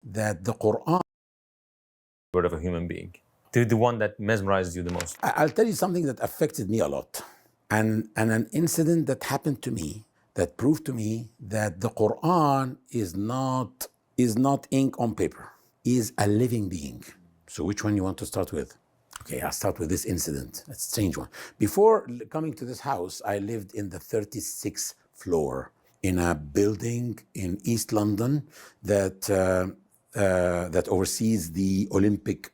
that the Quran, word of a human being, the one that mesmerized you the most? I'll tell you something that affected me a lot, and an incident that happened to me that proved to me that the Quran is not ink on paper, is a living being. So which one you want to start with? Okay, I'll start with this incident. It's a strange one. Before coming to this house, I lived in the 36th floor in a building in East London that oversees the Olympic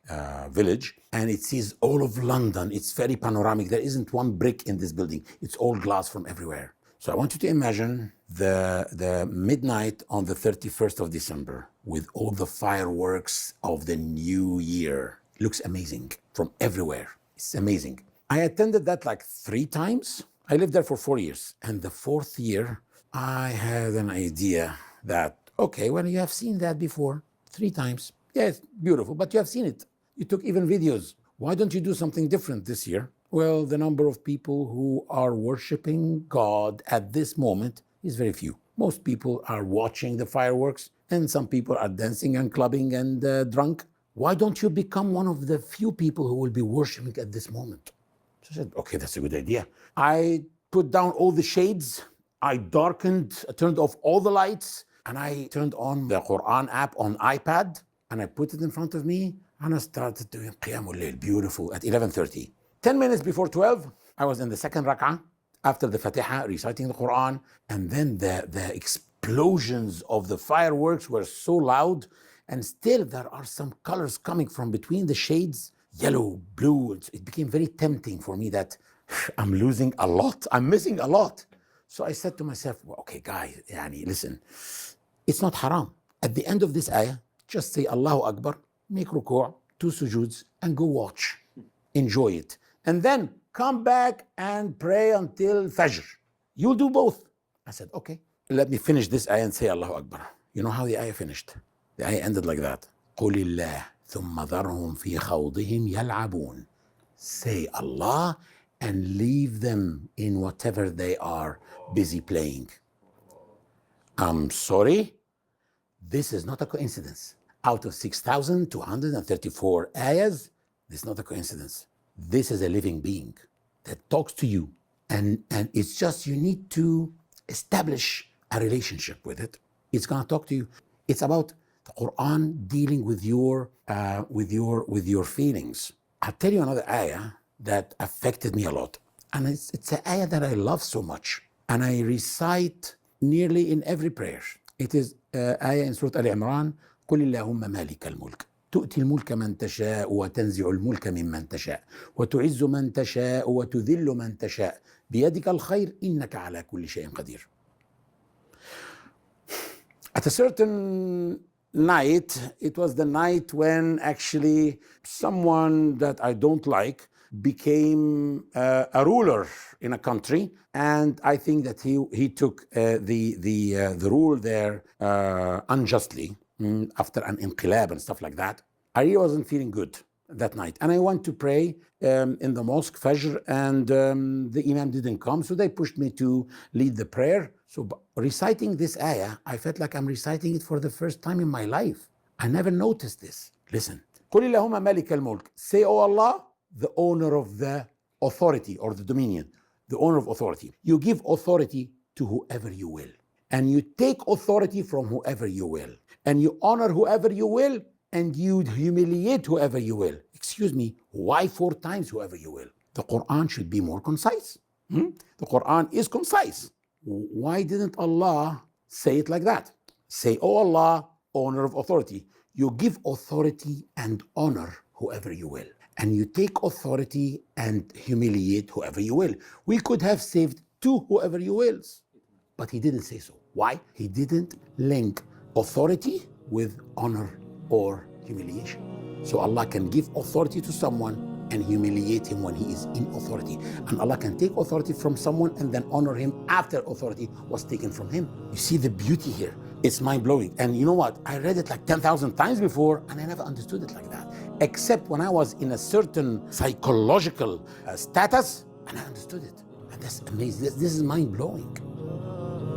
Village, and it sees all of London. It's very panoramic. There isn't one brick in this building. It's all glass from everywhere. So I want you to imagine the midnight on the 31st of December with all the fireworks of the new year. It looks amazing from everywhere. It's amazing. I attended that like 3 times. I lived there for 4 years. And the 4th year, I had an idea that, okay, well, you have seen that before 3 times. Yeah, it's beautiful, but you have seen it. You took even videos. Why don't you do something different this year? Well, the number of people who are worshiping God at this moment is very few. Most people are watching the fireworks, and some people are dancing and clubbing and drunk. Why don't you become one of the few people who will be worshiping at this moment? So I said, okay, that's a good idea. I put down all the shades. I turned off all the lights, and I turned on the Quran app on iPad, and I put it in front of me, and I started doing Qiyamul Layl, beautiful, at 11:30. 10 minutes before 12, I was in the second rak'ah, after the Fatiha, reciting the Quran, and then the explosions of the fireworks were so loud, and still there are some colors coming from between the shades, yellow, blue. It became very tempting for me that I'm losing a lot, I'm missing a lot. So I said to myself, well, okay, guys, listen, it's not haram. At the end of this ayah, just say Allahu Akbar, make ruku', 2 sujuds, and go watch. Enjoy it. And then come back and pray until Fajr. You'll do both. I said, okay, let me finish this ayah and say Allahu Akbar. You know how the ayah finished? The ayah ended like that. قُلِ اللَّهِ ثُمَّ ذَرْهُمْ فِي خَوْضِهِمْ يَلْعَبُونَ. Say Allah and leave them in whatever they are busy playing. I'm sorry, this is not a coincidence. Out of 6,234 ayahs, this is not a coincidence. This is a living being that talks to you, and it's just you need to establish a relationship with it. It's going to talk to you. It's about the Quran dealing with your feelings. I'll tell you another ayah that affected me a lot, and it's an ayah that I love so much, and I recite nearly in every prayer. It is ayah in Surah Al-Imran, قُلِ اللَّهُمَّ مَالِكَ الْمُلْكِ تؤتي الملك من تشاء وتنزع الملك ممن تشاء وتعز من تشاء وتذل من تشاء بيدك الخير إنك على كل شيء قدير. At a certain night, it was the night when actually someone that I don't like became a ruler in a country, and I think that he took the rule there unjustly. After an inqilab and stuff like that. I really wasn't feeling good that night. And I went to pray in the mosque, Fajr, and the imam didn't come, so they pushed me to lead the prayer. So reciting this ayah, I felt like I'm reciting it for the first time in my life. I never noticed this. Listen. قُلِ اللَّهُمَّ مَالِكَ الْمُلْكِ. Say, O Allah, the owner of the authority or the dominion, the owner of authority. You give authority to whoever you will, and you take authority from whoever you will. And you honor whoever you will, and you humiliate whoever you will. Excuse me, why 4 times whoever you will? The Quran should be more concise. The Quran is concise. Why didn't Allah say it like that? Say, oh Allah, owner of authority. You give authority and honor whoever you will. And you take authority and humiliate whoever you will. We could have saved 2 whoever you wills. But he didn't say so. Why? He didn't link authority with honor or humiliation. So Allah can give authority to someone and humiliate him when he is in authority. And Allah can take authority from someone and then honor him after authority was taken from him. You see the beauty here. It's mind-blowing. And you know what? I read it like 10,000 times before, and I never understood it like that. Except when I was in a certain psychological status, and I understood it. And that's amazing. This is mind-blowing.